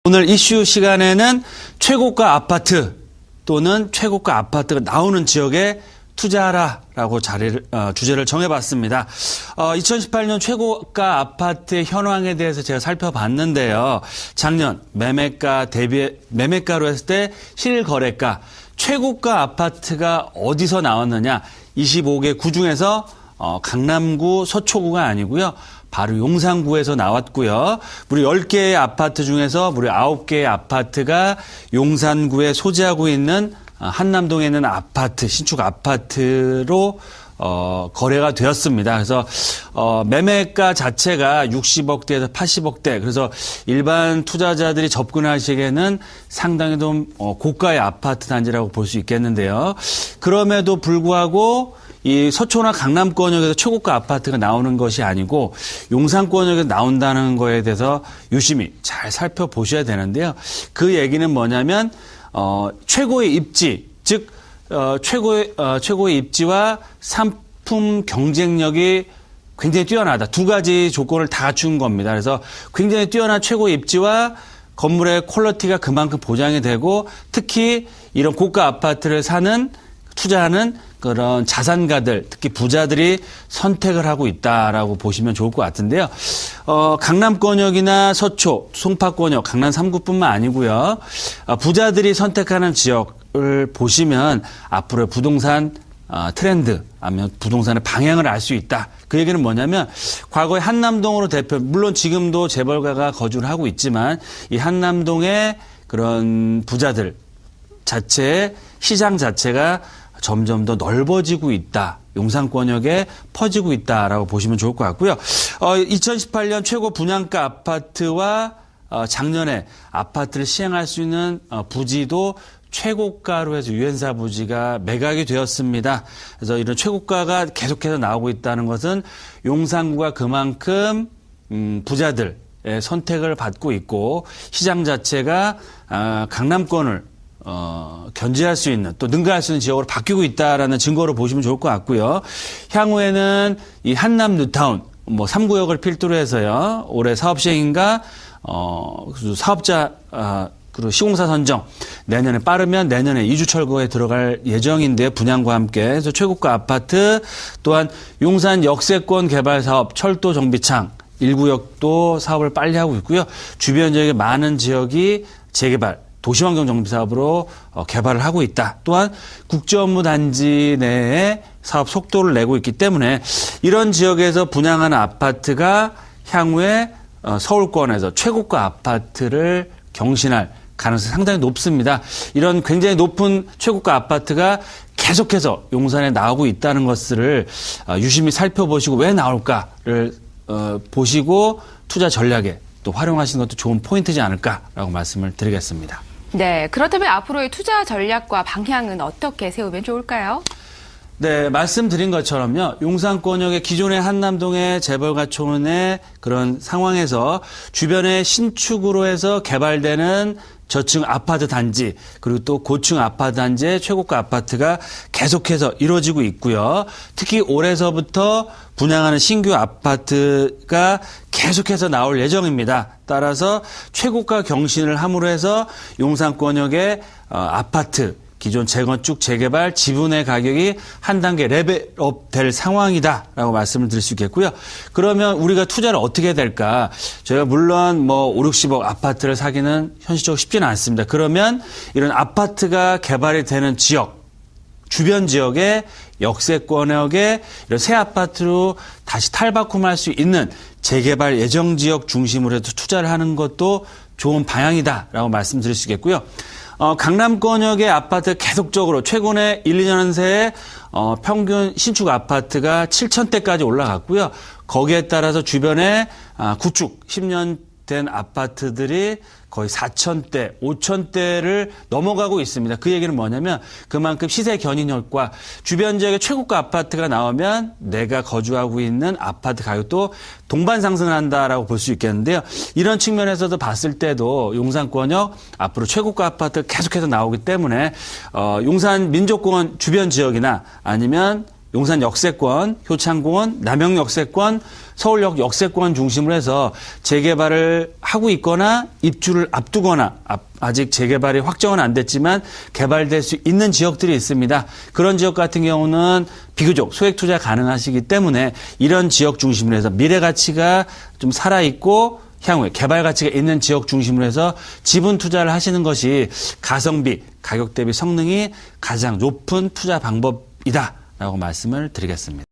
오늘 이슈 시간에는 최고가 아파트 또는 최고가 아파트가 나오는 지역에 투자하라라고 주제를 정해봤습니다. 2018년 최고가 아파트의 현황에 대해서 제가 살펴봤는데요. 작년 매매가로 했을 때 실거래가 최고가 아파트가 어디서 나왔느냐? 25개 구 중에서 강남구 서초구가 아니고요. 바로 용산구에서 나왔고요. 무려 10개의 아파트 중에서 무려 9개의 아파트가 용산구에 소재하고 있는 한남동에 있는 아파트, 신축 아파트로 거래가 되었습니다. 그래서 매매가 자체가 60억대에서 80억대. 그래서 일반 투자자들이 접근하시기에는 상당히 좀 고가의 아파트 단지라고 볼 수 있겠는데요. 그럼에도 불구하고 이 서초나 강남권역에서 최고가 아파트가 나오는 것이 아니고 용산권역에서 나온다는 거에 대해서 유심히 잘 살펴보셔야 되는데요. 그 얘기는 뭐냐면 최고의 입지, 즉 최고의 입지와 상품 경쟁력이 굉장히 뛰어나다. 두 가지 조건을 다 갖춘 겁니다. 그래서 굉장히 뛰어난 최고의 입지와 건물의 퀄리티가 그만큼 보장이 되고 특히 이런 고가 아파트를 투자하는 그런 자산가들, 특히 부자들이 선택을 하고 있다라고 보시면 좋을 것 같은데요. 강남권역이나 서초, 송파권역, 강남 3구뿐만 아니고요. 부자들이 선택하는 지역을 보시면 앞으로의 부동산 트렌드, 아니면 부동산의 방향을 알 수 있다. 그 얘기는 뭐냐면 과거에 한남동으로 물론 지금도 재벌가가 거주를 하고 있지만 이 한남동의 그런 부자들 자체의 시장 자체가 점점 더 넓어지고 있다. 용산권역에 퍼지고 있다라고 보시면 좋을 것 같고요. 2018년 최고 분양가 아파트와 작년에 아파트를 시행할 수 있는 부지도 최고가로 해서 유엔사 부지가 매각이 되었습니다. 그래서 이런 최고가가 계속해서 나오고 있다는 것은 용산구가 그만큼 부자들의 선택을 받고 있고 시장 자체가 강남권을 견제할 수 있는 또 능가할 수 있는 지역으로 바뀌고 있다라는 증거로 보시면 좋을 것 같고요. 향후에는 이 한남 뉴타운 3구역을 필두로 해서요. 올해 사업 시행인가 사업자 그리고 시공사 선정 빠르면 내년에 이주철거에 들어갈 예정인데 분양과 함께 그래서 최고가 아파트 또한 용산 역세권 개발 사업 철도 정비창 1구역도 사업을 빨리 하고 있고요. 주변 지역의 많은 지역이 재개발 도시환경 정비 사업으로 개발을 하고 있다. 또한 국제업무단지 내에 사업 속도를 내고 있기 때문에 이런 지역에서 분양하는 아파트가 향후에 서울권에서 최고가 아파트를 경신할 가능성이 상당히 높습니다. 이런 굉장히 높은 최고가 아파트가 계속해서 용산에 나오고 있다는 것을 유심히 살펴보시고 왜 나올까를 보시고 투자 전략에 또 활용하시는 것도 좋은 포인트지 않을까라고 말씀을 드리겠습니다. 네, 그렇다면 앞으로의 투자 전략과 방향은 어떻게 세우면 좋을까요? 네, 말씀드린 것처럼요. 용산권역의 기존의 한남동의 재벌가촌의 그런 상황에서 주변에 신축으로 해서 개발되는 저층 아파트 단지 그리고 또 고층 아파트 단지의 최고가 아파트가 계속해서 이루어지고 있고요. 특히 올해서부터 분양하는 신규 아파트가 계속해서 나올 예정입니다. 따라서 최고가 경신을 함으로 해서 용산권역의 아파트 기존 재건축, 재개발, 지분의 가격이 한 단계 레벨업 될 상황이다라고 말씀을 드릴 수 있겠고요. 그러면 우리가 투자를 어떻게 해야 될까? 저희가 물론 5, 60억 아파트를 사기는 현실적으로 쉽지는 않습니다. 그러면 이런 아파트가 개발이 되는 지역, 주변 지역의 역세권역에 이런 새 아파트로 다시 탈바꿈할 수 있는 재개발 예정 지역 중심으로 해서 투자를 하는 것도 좋은 방향이다라고 말씀드릴 수 있겠고요. 강남권역의 아파트 계속적으로 최근에 1, 2년 새에 평균 신축 아파트가 7,000대까지 올라갔고요. 거기에 따라서 주변에 구축 10년 된 아파트들이 거의 4,000대, 5,000대를 넘어가고 있습니다. 그 얘기는 뭐냐면 그만큼 시세 견인 효과, 주변 지역에 최고가 아파트가 나오면 내가 거주하고 있는 아파트 가격도 동반 상승을 한다라고 볼 수 있겠는데요. 이런 측면에서도 봤을 때도 용산권역 앞으로 최고가 아파트 계속해서 나오기 때문에 용산 민족공원 주변 지역이나 아니면 용산 역세권, 효창공원, 남영 역세권, 서울역 역세권 중심으로 해서 재개발을 하고 있거나 입주를 앞두거나 아직 재개발이 확정은 안 됐지만 개발될 수 있는 지역들이 있습니다. 그런 지역 같은 경우는 비교적 소액 투자 가능하시기 때문에 이런 지역 중심으로 해서 미래 가치가 좀 살아있고 향후에 개발 가치가 있는 지역 중심으로 해서 지분 투자를 하시는 것이 가성비, 가격 대비 성능이 가장 높은 투자 방법이다라고 말씀을 드리겠습니다.